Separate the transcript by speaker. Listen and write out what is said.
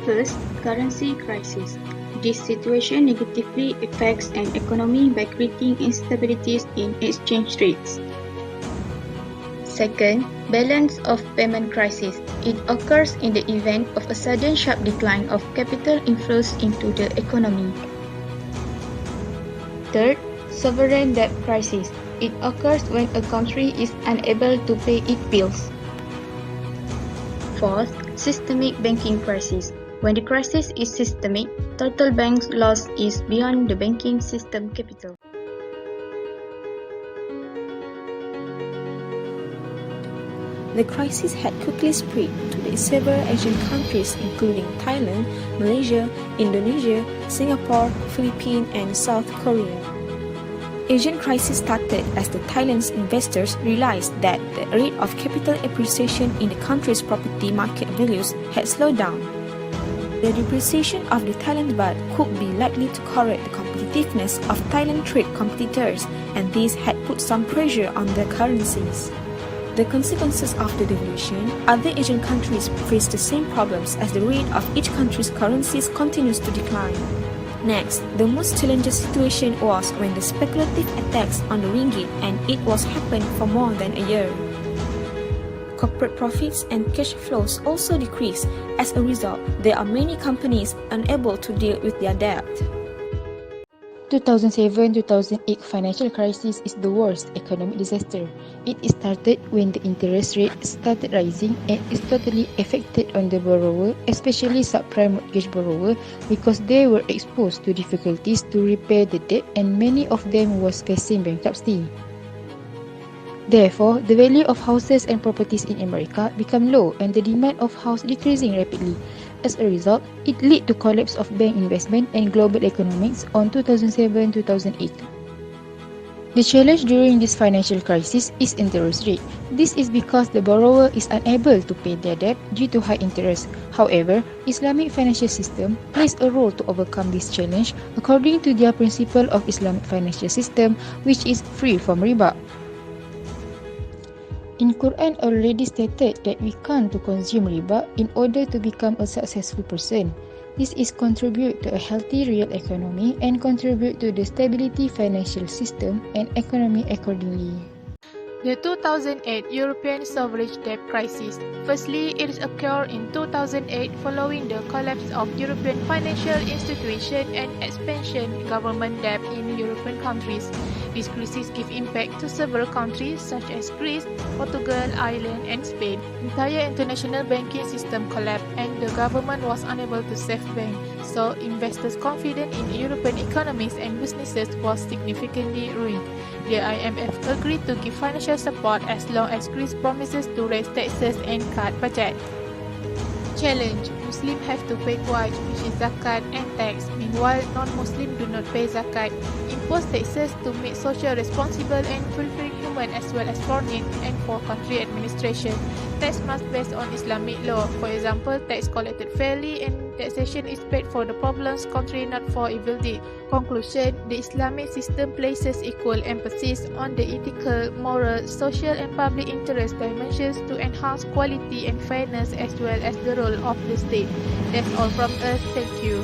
Speaker 1: First, currency crisis. This situation negatively affects an economy by creating instabilities in exchange rates. Second, balance of payment crisis. It occurs in the event of a sudden sharp decline of capital inflows into the economy. Third, sovereign debt crisis. It occurs when a country is unable to pay its bills. Fourth, systemic banking crisis. When the crisis is systemic, total bank loss is beyond the banking system capital.
Speaker 2: The crisis had quickly spread to the several Asian countries including Thailand, Malaysia, Indonesia, Singapore, Philippines, and South Korea. Asian crisis started as the Thailand's investors realized that the rate of capital appreciation in the country's property market values had slowed down. The depreciation of the Thailand baht could be likely to correct the competitiveness of Thailand trade competitors, and this had put some pressure on their currencies. The consequences of the devaluation, other Asian countries face the same problems as the rate of each country's currencies continues to decline. Next, the most challenging situation was when the speculative attacks on the ringgit, and it was happened for more than a year. Corporate profits and cash flows also decreased. As a result, there are many companies unable to deal with their debt.
Speaker 3: 2007-2008 financial crisis is the worst economic disaster. It started when the interest rate started rising and is totally affected on the borrower, especially subprime mortgage borrower, because they were exposed to difficulties to repay the debt and many of them was facing bankruptcy. Therefore, the value of houses and properties in America became low and the demand of house decreasing rapidly. As a result, it led to collapse of bank investment and global economics on 2007-2008. The challenge during this financial crisis is interest rate. This is because the borrower is unable to pay their debt due to high interest. However, Islamic financial system plays a role to overcome this challenge according to their principle of Islamic financial system, which is free from riba. In Quran already stated that we can't to consume riba in order to become a successful person. This is contribute to a healthy real economy and contribute to the stability financial system and economy accordingly.
Speaker 4: The 2008 European sovereign debt crisis. Firstly, it occurred in 2008 following the collapse of European financial institutions and expansion government debt in European countries. This crisis gave impact to several countries such as Greece, Portugal, Ireland, and Spain. The entire international banking system collapsed and the government was unable to save banks, so investors' confidence in European economies and businesses was significantly ruined. The IMF agreed to give financial support as long as Greece promises to raise taxes and cut budget. Challenge: Muslims have to pay Wajib, which is zakat and tax. Meanwhile, non-Muslims do not pay zakat. Impose taxes to make social responsible and fulfill human as well as for need and for country administration. Tax must be based on Islamic law. For example, tax collected fairly and taxation is paid for the problems country, not for evil deed. Conclusion: the Islamic system places equal emphasis on the ethical, moral, social and public interest dimensions to enhance quality and fairness as well as the role of the state. That's all from us. Thank you.